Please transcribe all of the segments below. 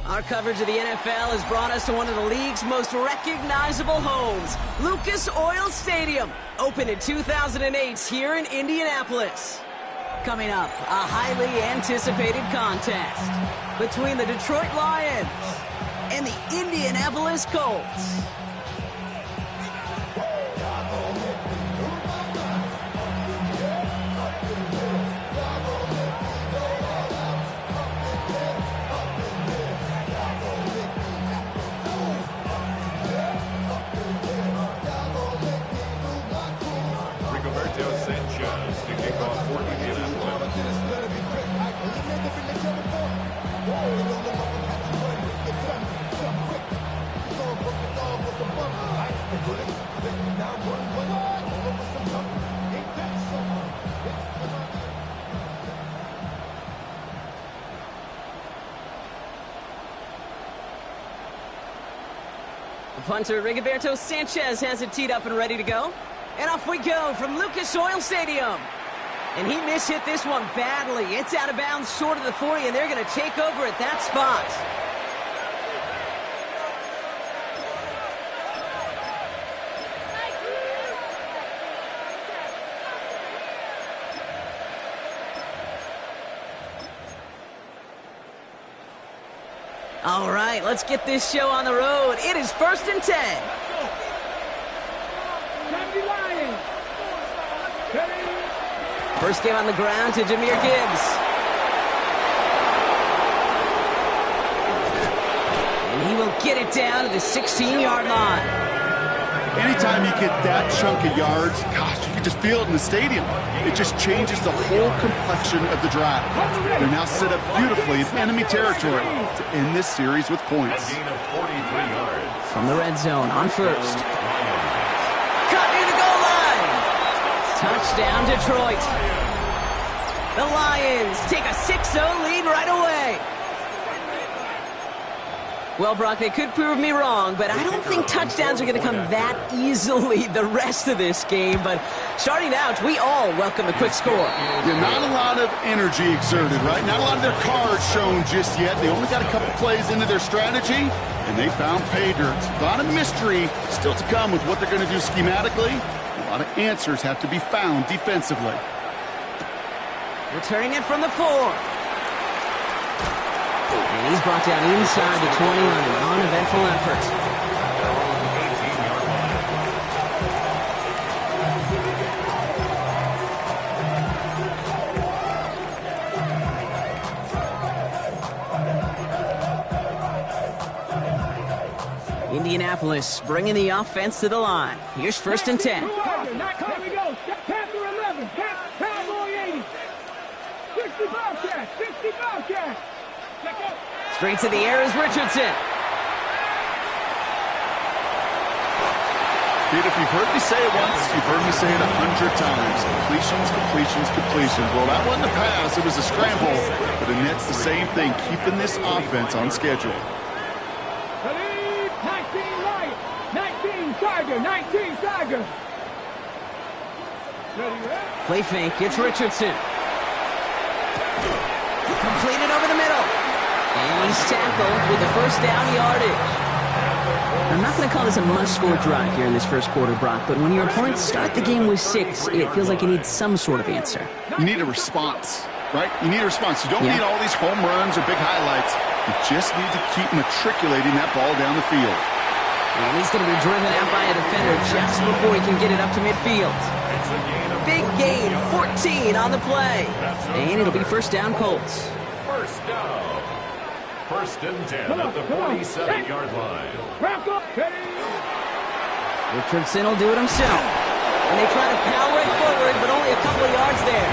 Our coverage of the NFL has brought us to one of the league's most recognizable homes, Lucas Oil Stadium, opened in 2008 here in Indianapolis. Coming up, a highly anticipated contest between the Detroit Lions and the Indianapolis Colts. Punter Rigoberto Sanchez has it teed up and ready to go. And off we go from Lucas Oil Stadium. And he mishit this one badly. It's out of bounds short of the 40, and they're going to take over at that spot. All right, let's get this show on the road. It is 1st and 10. First game on the ground to Jahmyr Gibbs. And he will get it down to the 16-yard line. Anytime you get that chunk of yards, gosh, you can just feel it in the stadium. It just changes the whole complexion of the drive. They're now set up beautifully in enemy territory to end this series with points. From the red zone on first. Cut near the goal line. Touchdown, Detroit. The Lions take a 6-0 lead right away. Well, Brock, they could prove me wrong, but I don't think touchdowns are going to come that easily the rest of this game. But starting out, we all welcome the quick score. Yeah, not a lot of energy exerted, right? Not a lot of their cards shown just yet. They only got a couple plays into their strategy, and they found pay dirt. A lot of mystery still to come with what they're going to do schematically. A lot of answers have to be found defensively. Returning it from the 4. And he's brought down inside the 20 on an uneventful effort. Indianapolis bringing the offense to the line. Here's 1st and 10. Here we go. Panther 11. Cowboy 80. 60 Bobcat. 60 Bobcat. Straight to the air is Richardson. Dude, if you've heard me say it once, you've heard me say it 100 times. Completions, completions, completions. Well, that wasn't a pass. It was a scramble. But the Nets, the same thing, keeping this offense on schedule. 19 Lions. 19 Tiger. 19 Tiger. Play fake. It's Richardson. Completed over the middle. And he's tackled with the first down yardage. I'm not going to call this a must-score drive here in this first quarter, Brock, but when your opponents start the game with 6, it feels like you need some sort of answer. You need a response, right? You need a response. You don't need all these home runs or big highlights. You just need to keep matriculating that ball down the field. And he's going to be driven out by a defender just before he can get it up to midfield. Big gain, 14 on the play. And it'll be first down, Colts. First down. 1st and 10 at the 47-yard line. Richardson will do it himself. And they try to power it forward, but only a couple of yards there.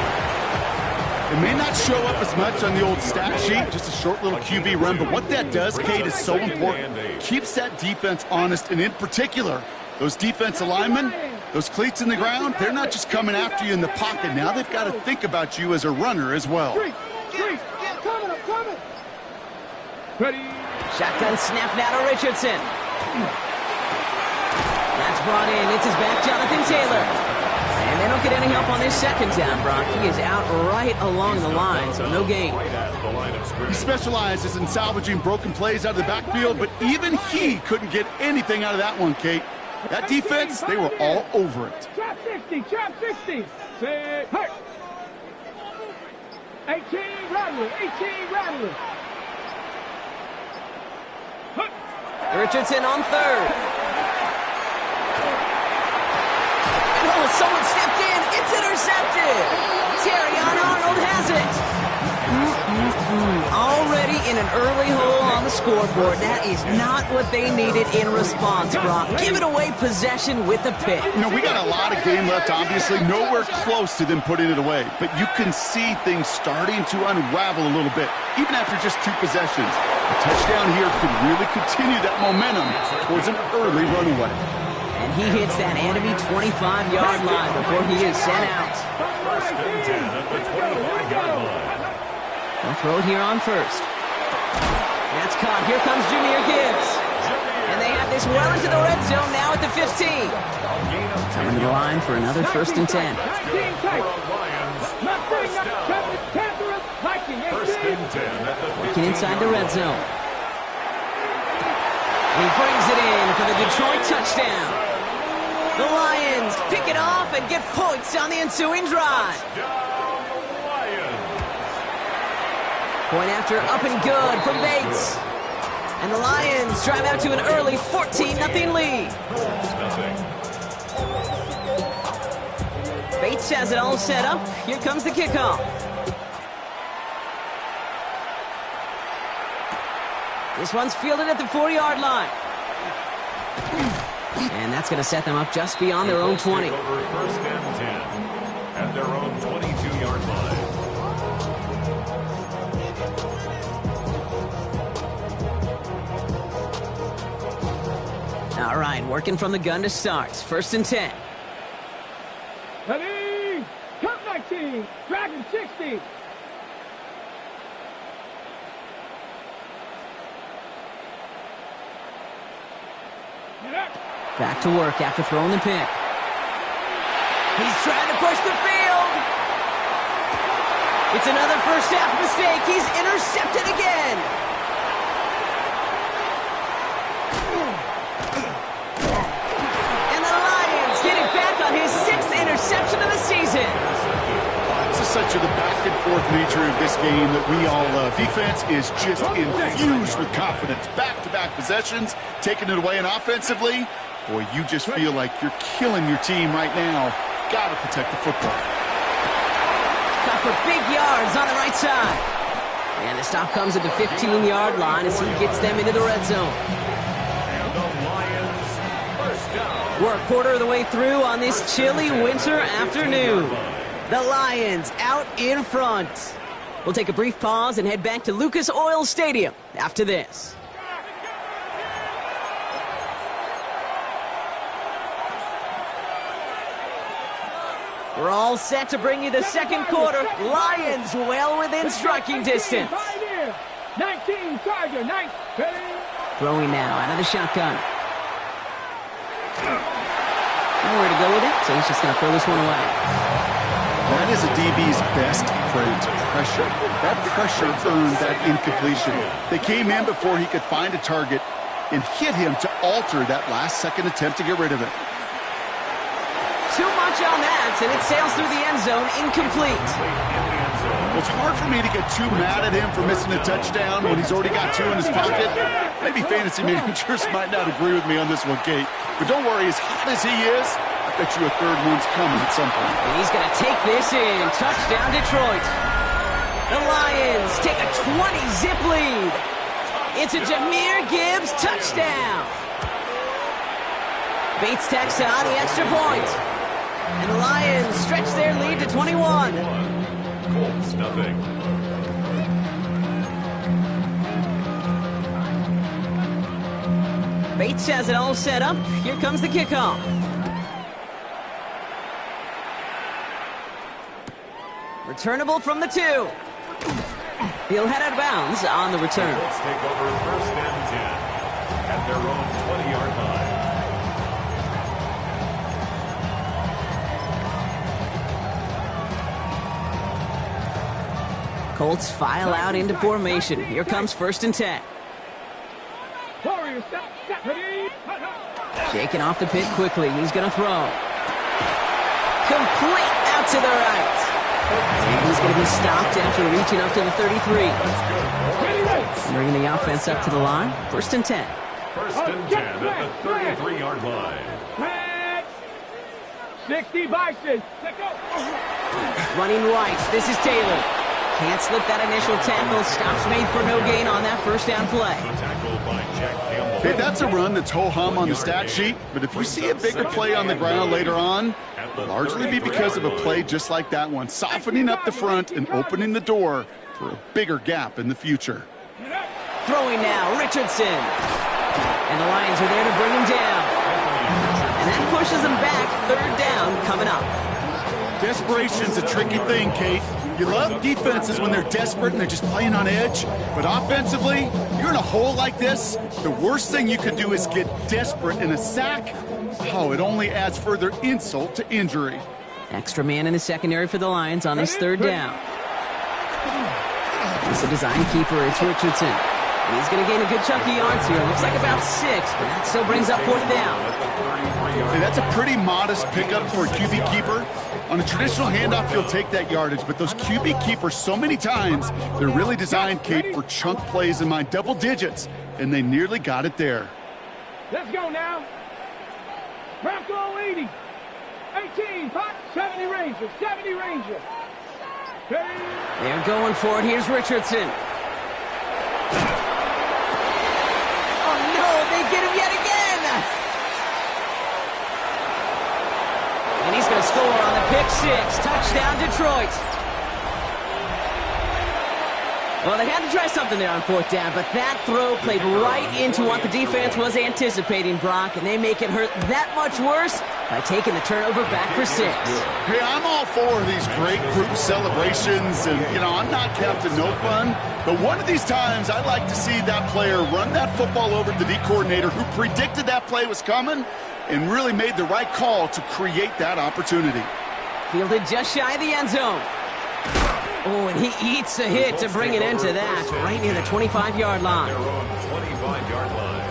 It may not show up as much on the old stat sheet, just a short little QB run, but what that does, Kate, is so important. Keeps that defense honest, and in particular, those defensive linemen, those cleats in the ground, they're not just coming after you in the pocket. Now they've got to think about you as a runner as well. Ready. Shotgun snap now to Richardson. That's brought in. It's his back, Jonathan Taylor. And they don't get any help on this second down, Brock. He is out right along the line, so no gain. He specializes in salvaging broken plays out of the backfield, but even he couldn't get anything out of that one, Kate. That defense, they were all over it. Trap 60, trap 60. Set, hurt. 18 Rattler, 18 Rattler. Richardson on third. Oh, someone stepped in. It's intercepted. Terrion Arnold has it. Already in an early hole on the scoreboard. That is not what they needed in response, Brock. Giving away possession with a pick. You know, we got a lot of game left, obviously. Nowhere close to them putting it away. But you can see things starting to unravel a little bit, even after just 2 possessions. A touchdown here could really continue that momentum towards an early runaway. And he hits that enemy 25-yard line before he is sent out. First and 10 at the 25-yard line. They'll throw it here on first. That's caught. Here comes Jahmyr Gibbs. And they have this well into the red zone now at the 15. Coming to the line for another first and 10. First and 10 at the 15. Working inside the red zone. He brings it in for the Detroit touchdown. The Lions pick it off and get points on the ensuing drive. Point after up and good from Bates. And the Lions drive out to an early 14-0 lead. Bates has it all set up. Here comes the kickoff. This one's fielded at the 4-yard line. And that's going to set them up just beyond their own 20. First and 10 at their own 22-yard line. All right, working from the gun to start. First and 10. Ready, Cup 19, Dragon 60. Back to work after throwing the pick. He's trying to push the field. It's another first half mistake. He's intercepted again. And the Lions get it back on his 6th interception of the season. This is such a back-and-forth nature of this game that we all love. Defense is just infused with confidence. Back-to-back possessions, taking it away, and offensively, boy, you just feel like you're killing your team right now. Got to protect the football. Cut for big yards on the right side. And the stop comes at the 15-yard line as he gets them into the red zone. And the Lions, first down. We're a quarter of the way through on this chilly winter afternoon. The Lions out in front. We'll take a brief pause and head back to Lucas Oil Stadium after this. We're all set to bring you the second quarter. Lions well within striking distance. 19 Tiger, 9. Throwing now out of the shotgun. Nowhere to go with it, so he's just going to throw this one away. That is a DB's best trait, pressure. That pressure earned that incompletion. They came in before he could find a target and hit him to alter that last-second attempt to get rid of it. Too much on that, and it sails through the end zone, incomplete. Well, it's hard for me to get too mad at him for missing a touchdown when he's already got 2 in his pocket. Maybe fantasy managers might not agree with me on this one, Kate. But don't worry, as hot as he is, I bet you a third one's coming at some point. And he's going to take this in. Touchdown, Detroit. The Lions take a 20-zip lead. It's a Jahmyr Gibbs touchdown. Bates tacks on the extra point. And the Lions stretch their lead to 21. Colts, nothing. Bates has it all set up. Here comes the kickoff. Returnable from the 2. He'll head out of bounds on the return. Let's take over first and 10 at their own 20-yard line. Colts file out into formation. Here comes 1st and 10. Warriors, step, ready. Shaking off the pit quickly. He's going to throw. Complete out to the right. And he's going to be stopped after reaching up to the 33. Bringing the offense up to the line. 1st and 10. 1st and 10 at the 33-yard line. 60 Bison. Running right. This is Taylor. Can't slip that initial tackle. Stops made for no gain on that 1st down play. Hey, that's a run that's ho-hum on the stat sheet, but if you see a bigger play on the ground later on, it'll largely be because of a play just like that one, softening up the front and opening the door for a bigger gap in the future. Throwing now, Richardson. And the Lions are there to bring him down. And that pushes him back. 3rd down coming up. Desperation's a tricky thing, Kate. You love defenses when they're desperate and they're just playing on edge, but offensively, you're in a hole like this, the worst thing you could do is get desperate in a sack. Oh, it only adds further insult to injury. Extra man in the secondary for the Lions on this 3rd down. It's a design keeper. It's Richardson. And he's going to gain a good chunk of yards here. Looks like about 6, but that still brings up 4th down. Hey, that's a pretty modest pickup for a QB keeper. On a traditional handoff, you'll take that yardage, but those QB keepers, so many times, they're really designed, Kate, for chunk plays in my double digits, and they nearly got it there. Let's go now. Bronco 80. 18, 70 Rangers, 70 Rangers. They're going for it. Here's Richardson. Oh, no, they get him yet again. And he's going to score on the pick 6. Touchdown, Detroit. Well, they had to try something there on 4th down, but that throw played right into what the defense was anticipating, Brock, and they make it hurt that much worse by taking the turnover back for 6. Hey, I'm all for these great group celebrations, and, I'm not Captain No Fun, but one of these times I'd like to see that player run that football over to the D coordinator who predicted that play was coming and really made the right call to create that opportunity. Fielded just shy of the end zone. Oh, and he eats a hit to bring it into that, right near the 25-yard line. 25-yard line.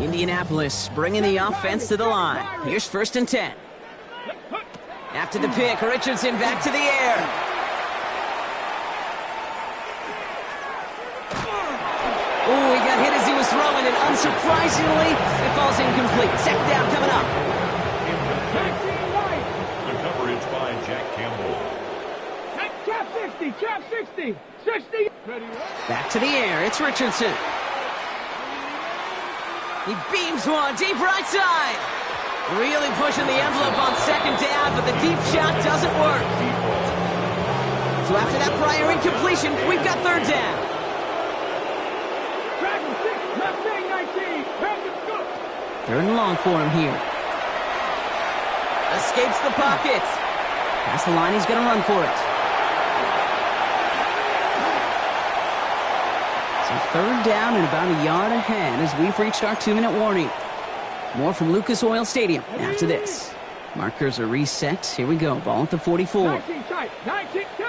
Indianapolis bringing the offense to the line. Here's 1st and 10. After the pick, Richardson back to the air. Oh, he got hit as he was throwing, and unsurprisingly, it falls incomplete. 2nd down coming up. The coverage by Jack Campbell. Trap 60, 60. Back to the air, it's Richardson. He beams one deep right side. Really pushing the envelope on 2nd down, but the deep shot doesn't work. So after that prior incompletion, we've got 3rd down. 3rd and long for him here. Escapes the pocket. Past the line, he's going to run for it. So 3rd down and about a yard ahead as we've reached our 2-minute warning. More from Lucas Oil Stadium after this. Markers are reset. Here we go. Ball at the 44. 19 tight. 19 2.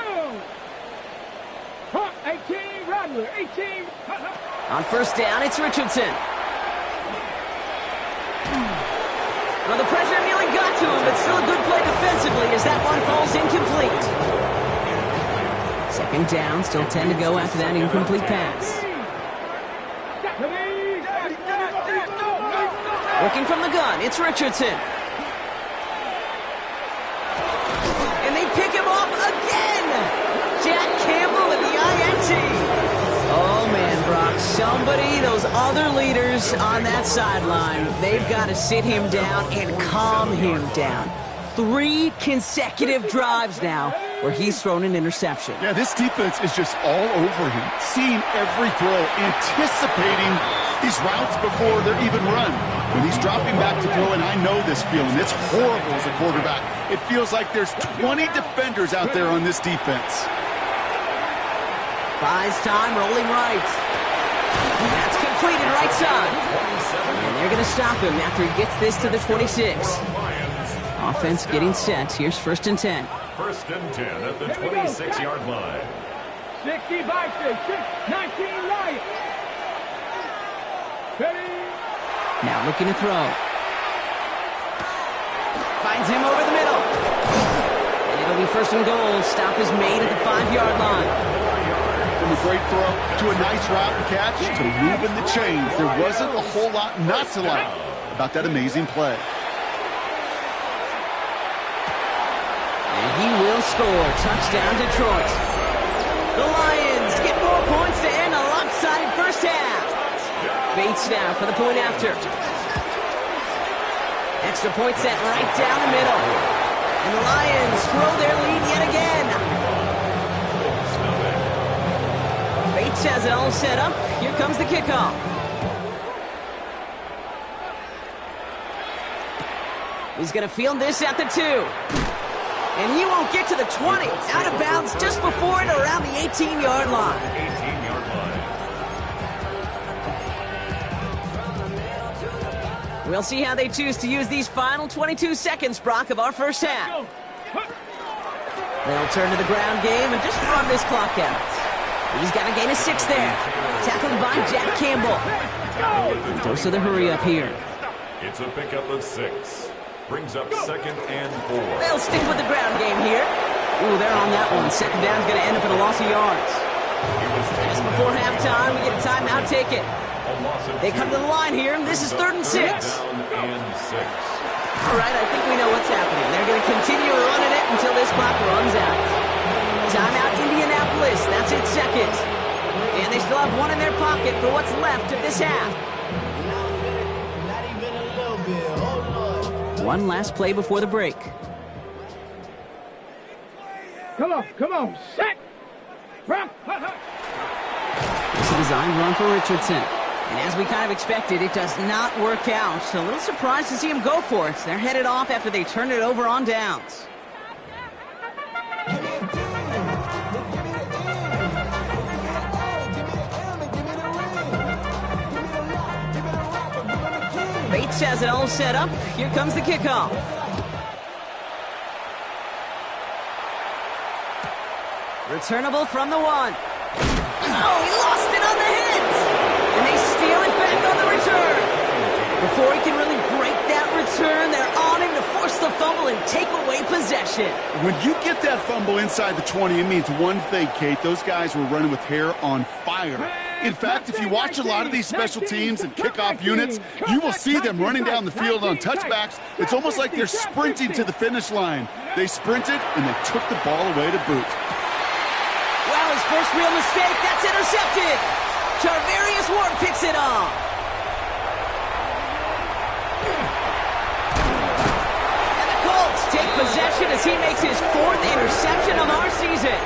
18 Rattler. 18. On 1st down, it's Richardson. Well, the pressure nearly got to him, but still a good play defensively as that one falls incomplete. 2nd down, still 10 to go after that incomplete pass. Working from the gun, it's Richardson. And they pick him off again! Jack Campbell with the INT. Oh, man, Brock, somebody, those other leaders on that sideline, they've got to sit him down and calm him down. 3 consecutive drives now where he's thrown an interception. Yeah, this defense is just all over him, seeing every throw, anticipating these routes before they're even run. When he's dropping back to throw, and I know this feeling, it's horrible as a quarterback. It feels like there's 20 defenders out there on this defense. Buys time, rolling right. That's completed right side. And They're going to stop him after he gets this to the 26. Offense getting set. Here's 1st and 10. 1st and 10 at the 26-yard line. 60 Vikings, 19 Lions. Ready? Now looking to throw. Finds him over the middle. And it'll be 1st and goal. Stop is made at the 5-yard line. From a great throw to a nice route and catch to moving the chains. There wasn't a whole lot not to like about that amazing play. And he will score. Touchdown, Detroit. The Lions get more points to end a lopsided first half. Bates now for the point after. Extra point set right down the middle. And the Lions grow their lead yet again. Bates has it all set up. Here comes the kickoff. He's going to field this at the 2. And he won't get to the 20. Out of bounds just before it around the 18-yard line. 18-yard line. We'll see how they choose to use these final 22 seconds, Brock, of our first half. They'll turn to the ground game and just run this clock out. He's got a gain of 6 there. Tackled by Jack Campbell. A dose of the hurry up here. It's a pickup of 6. Brings up 2nd and 4. They'll stick with the ground game here. Ooh, they're on that one. 2nd down's going to end up in a loss of yards. Just before halftime, we get a timeout ticket. They come to the line here, and this is 3rd and 6. All right, I think we know what's happening. They're going to continue running it until this clock runs out. Timeout, Indianapolis. That's its 2nd. And they still have 1 in their pocket for what's left of this half. One last play before the break. Come on, set. Rock. It's a designed run for Richardson. And as we kind of expected, it does not work out. So a little surprised to see him go for it. They're headed off after they turned it over on downs. Bates has it all set up. Here comes the kickoff. Returnable from the 1. Oh, he lost it on the hit. And they steal it back on the return. Before he can really break that return, they're on him to force the fumble and take away possession. When you get that fumble inside the 20, it means one thing, Kate. Those guys were running with hair on fire. In fact, if you watch a lot of these special teams and kickoff units, you will see them running down the field on touchbacks. It's almost like they're sprinting to the finish line. They sprinted, and they took the ball away to boot. Wow, his first real mistake. That's intercepted. Charvarius Ward picks it off. And the Colts take possession as he makes his 4th interception of our season.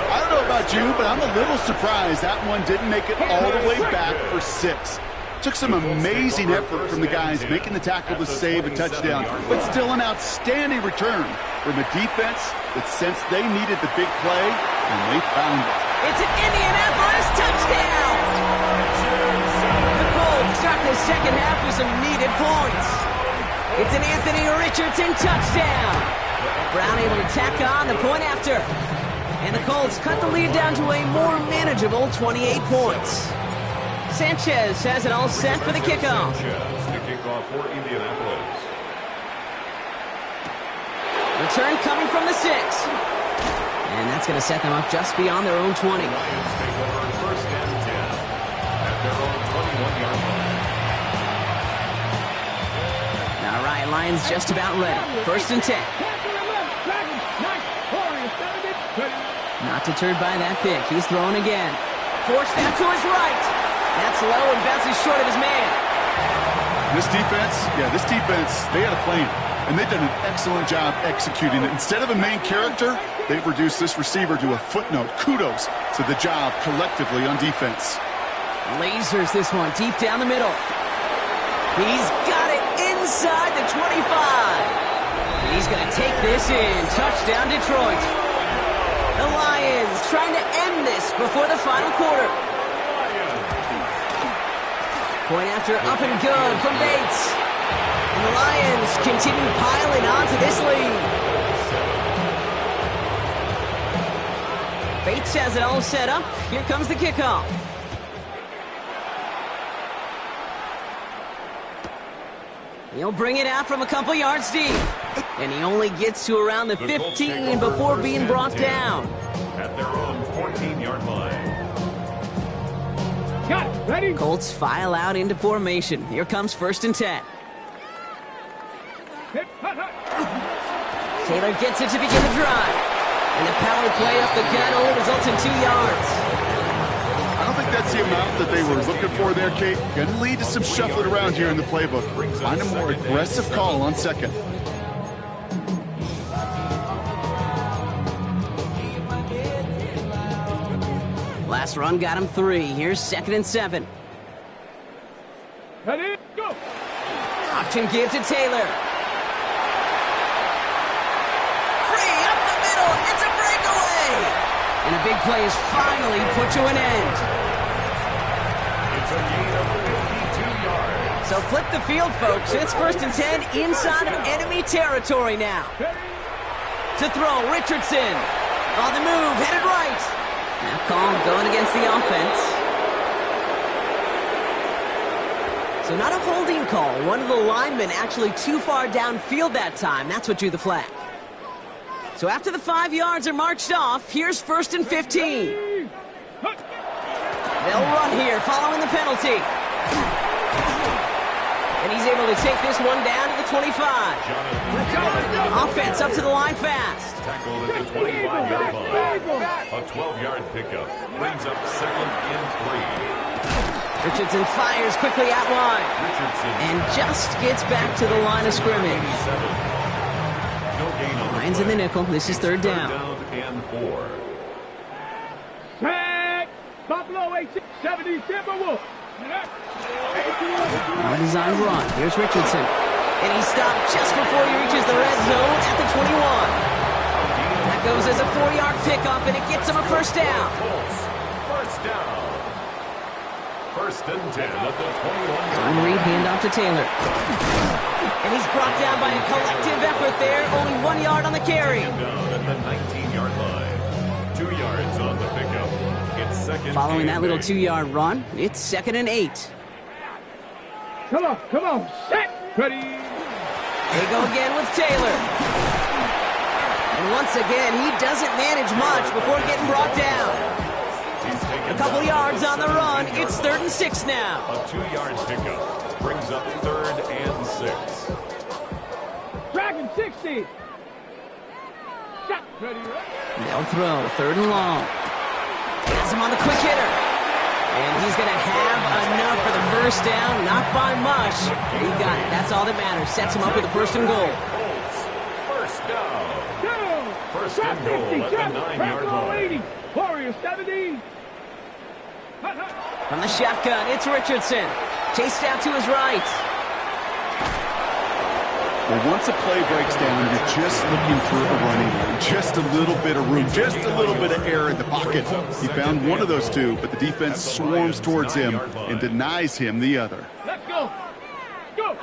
I don't know about you, but I'm a little surprised that one didn't make it all the way back for 6. Took some amazing effort from the guys making the tackle to save a touchdown, but still an outstanding return from a defense that sensed they needed the big play, and they found it. It's an Indianapolis touchdown! The Colts start the second half with some needed points. It's an Anthony Richardson touchdown. Brown able to tack on the point after. And the Colts cut the lead down to a more manageable 28 points. Sanchez has it all set for the kickoff. The kickoff for Indianapolis. Return coming from the 6. And that's going to set them up just beyond their own 20. Lions take over 1st and 10 at their own 21-yard line. All right, Lions just about ready. 1st and 10. Not deterred by that pick. He's throwing again. Forced that to his right. That's low and bounces short of his man. This defense, they had a plan, and they've done an excellent job executing it. Instead of a main character, they've reduced this receiver to a footnote. Kudos to the job collectively on defense. Lasers this one deep down the middle. He's got it inside the 25. And he's going to take this in. Touchdown, Detroit. The Lions trying to end this before the final quarter. Point after up and good from Bates. And the Lions continue piling onto this lead. Bates has it all set up. Here comes the kickoff. He'll bring it out from a couple yards deep. And he only gets to around the 15 before being brought down. At their own 14-yard line. Got it. Ready? Colts file out into formation. Here comes 1st and 10. Hit, hut, hut. Taylor gets it to begin the drive. And the power play up the gut only results in 2 yards. I don't think that's the amount that they were looking for there, Kate. Going to lead to some shuffling around here in the playbook. Find a more aggressive call on 2nd. Last run got him 3. Here's 2nd and 7. Ready? Go. Option give to Taylor. Free up the middle. It's a breakaway. And a big play is finally put to an end. It's a gain of 52 yards. So flip the field, folks. It's 1st and 10 inside of enemy territory now. To throw, Richardson. On the move, headed right. Now call going against the offense. So not a holding call. One of the linemen actually too far downfield that time. That's what drew the flag. So after the 5 yards are marched off, here's 1st and 15. They'll run here following the penalty. And he's able to take this one down to the 25. Offense up to the line fast. Tackled at the 25-yard line. A 12-yard pickup brings up 2nd and 3. Richardson fires quickly out wide. Richardson And just gets back to the line of scrimmage. 87. No gain on the Lions in the play. nickel. This is 3rd down. Third down and 4. Tag. Buffalo 870 Timberwolves. On a design run. Here's Richardson. And he stopped just before he reaches the red zone at the 21. That goes as a 4-yard pickup, and it gets him a 1st down. Colts, 1st down. 1st and 10 at the 21. John Reed handoff to Taylor. And he's brought down by a collective effort there. Only 1 yard on the carry. Down at the 19-yard line. 2 yards on the pickup. It's 2nd. Following that and little 8. 2-yard run, it's 2nd and 8. Come on. Set. Ready? They go again with Taylor. And once again, he doesn't manage much before getting brought down. He's taken A couple down yards on the run. 16-yard It's 3rd and 6 now. A 2-yard pickup brings up 3rd and 6. Dragon 60. Shot. Ready? They'll throw 3rd and long. Has him on the quick hitter. And he's going to have enough for the 1st down. Not by much. He got it. That's all that matters. Sets him up with the 1st and goal. Colts, 1st down. Go. 1st Shot and goal 50. at the Shot. 9-yard Buffalo line. 80. Warriors 70. Hut, hut. From the shotgun, it's Richardson. Chased out to his right. Well, once a play breaks down, you're just looking for a running lane. Just a little bit of room, just a little bit of air in the pocket. He found one of those two, but the defense swarms towards him and denies him the other. Let's go. Go.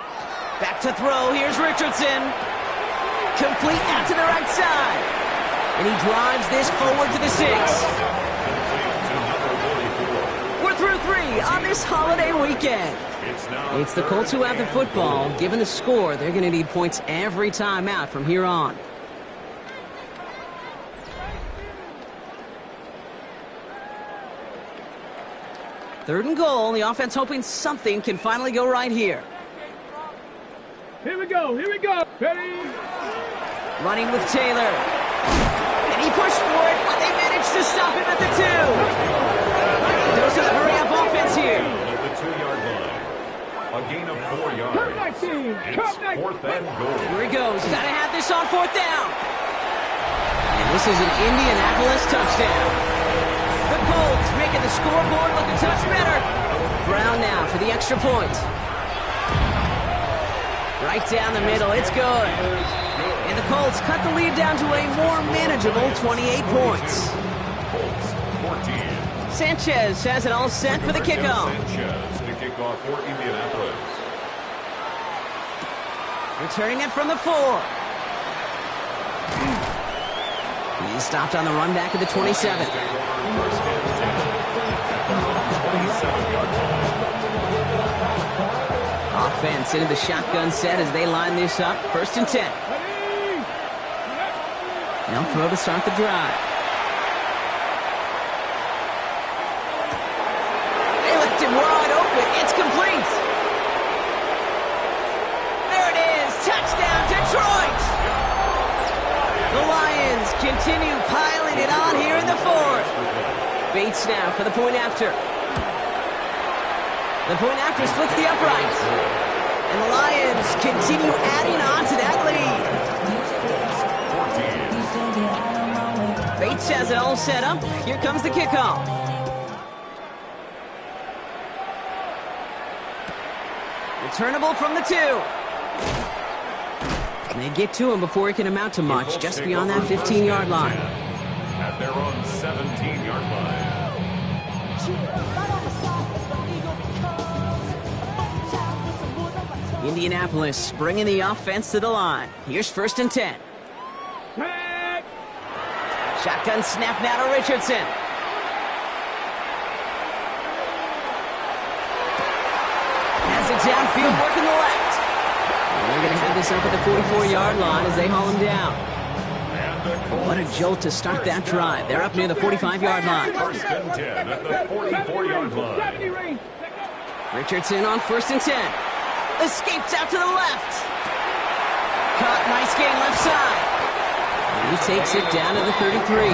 Back to throw. Here's Richardson. Complete out to the right side. And he drives this forward to the 6. We're through 3 on this holiday weekend. It's the Colts who have the football. Given the score, they're going to need points every time out from here on. Third and goal. The offense hoping something can finally go right here. Here we go. Ready? Running with Taylor. And he pushed for it, but they managed to stop him at the 2. Those are the hurry-up offense here. At the 2-yard line. A gain of 4 yards. Turn 19. It's 4th and goal. Here he goes. Got to have this on 4th down. And this is an Indianapolis touchdown. The Colts making the scoreboard look a touch better. Brown now for the extra point. Right down the middle. It's good. And the Colts cut the lead down to a more manageable 28 points. Colts, 14. Sanchez has it all set for the kickoff. Sanchez to kick kickoff for Indianapolis. Returning it from the 4. He's stopped on the run back at the 27. First and 10 at the 27-yard line. Offense into the shotgun set as they line this up. First and 10. They'll throw to start the drive. They left him wide open. It's complete. There it is. Touchdown, Detroit. The Lions continue piling it on here in the 4th. Bates now for the point after. The point after splits the uprights. And the Lions continue adding on to that lead. Bates has it all set up. Here comes the kickoff. Returnable from the 2. And they get to him before he can amount to much, just beyond that 15-yard line. At their own 17-yard line. Indianapolis bringing the offense to the line. Here's first and 10. Shotgun snap now to Richardson. Has it downfield, working the left. And they're going to have this up at the 44-yard line as they haul him down. What a jolt to start that drive. They're up near the 45-yard line. First and 10 at the 44-yard line. Richardson on first and 10. Escapes out to the left. Caught, nice gain left side. And he takes it down to the 33.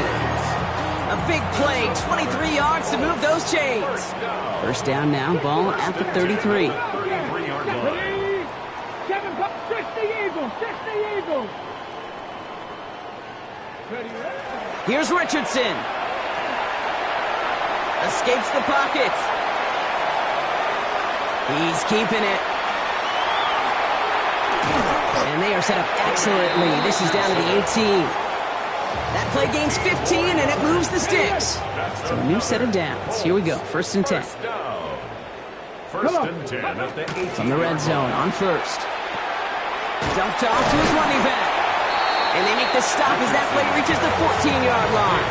A big play, 23 yards to move those chains. First down now, ball at the 33. 33-yard line. 60 Eagles, 60 Eagles. Here's Richardson. Escapes the pocket. He's keeping it. And they are set up excellently. This is down to the 18. That play gains 15, and it moves the sticks. So a new set of downs. Here we go. First and 10. First down. First and 10 at the 18. From the red zone on first. Dumped off to his running back. And they make the stop as that play reaches the 14-yard line.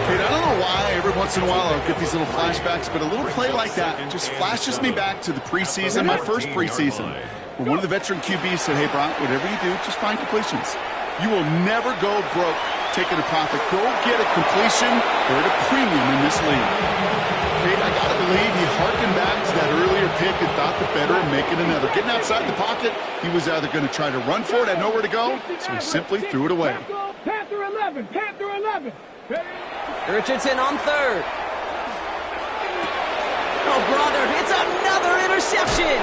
Kate, I don't know why every once in a while I'll get these little flashbacks, but a little play like that just flashes me back to the preseason, my first preseason, where one of the veteran QBs said, hey, Brock, whatever you do, just find completions. You will never go broke taking a profit. Go get a completion. They're at a premium in this league. Kate, I got to believe he harkened back to that earlier pick and thought the better of making another. Getting outside the pocket, he was either going to try to run for it, had nowhere to go, so he simply threw it away. Panther 11, Panther 11. Richardson on third. Oh, brother, it's another interception.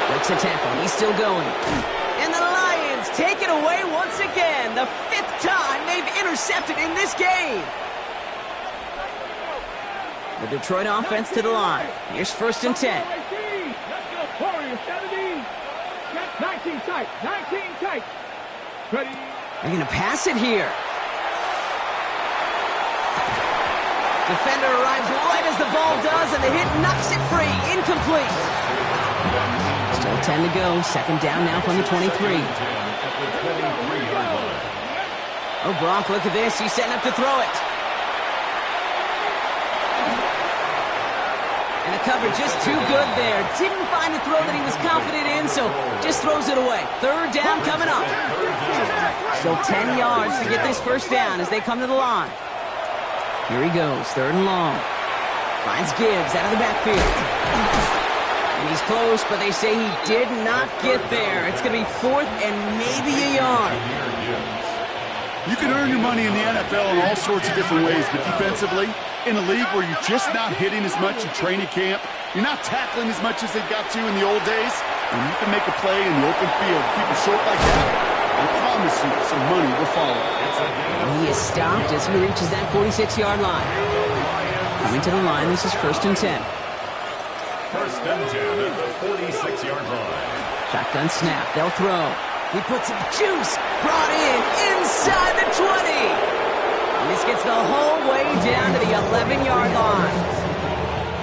Breaks a tackle. He's still going. And the Lions take it away once again. The 5th time they've intercepted in this game. The Detroit offense to the line. Here's first and 10. Let's go, Warriors, 17. 19 tight, 19 tight. Ready. They're going to pass it here. Defender arrives right as the ball does, and the hit knocks it free. Incomplete. Still 10 to go. Second down now from the 23. Oh, Brock, look at this. He's setting up to throw it. And the cover just too good there. Didn't find a throw that he was confident in, so just throws it away. Third down coming up. Still 10 yards to get this first down as they come to the line. Here he goes, third and long. Finds Gibbs out of the backfield. And he's close, but they say he did not get there. It's going to be 4th and maybe a yard. You can earn your money in the NFL in all sorts of different ways, but defensively, in a league where you're just not hitting as much in training camp, you're not tackling as much as they got to in the old days, and you can make a play in the open field. Keep it short like that, I promise you some money will follow. And he is stopped as he reaches that 46-yard line. Coming to the line, this is first and 10. First and 10 at the 46-yard line. Shotgun snap, they'll throw. He puts some juice, brought in, inside the 20. And this gets the whole way down to the 11-yard line.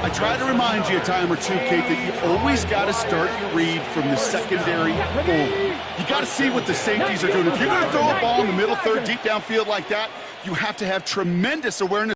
I try to remind you a time or two, Kate, that you always got to start your read from the secondary forward. You got to see what the safeties are doing. If you're going to throw a ball in the middle third, deep downfield like that, you have to have tremendous awareness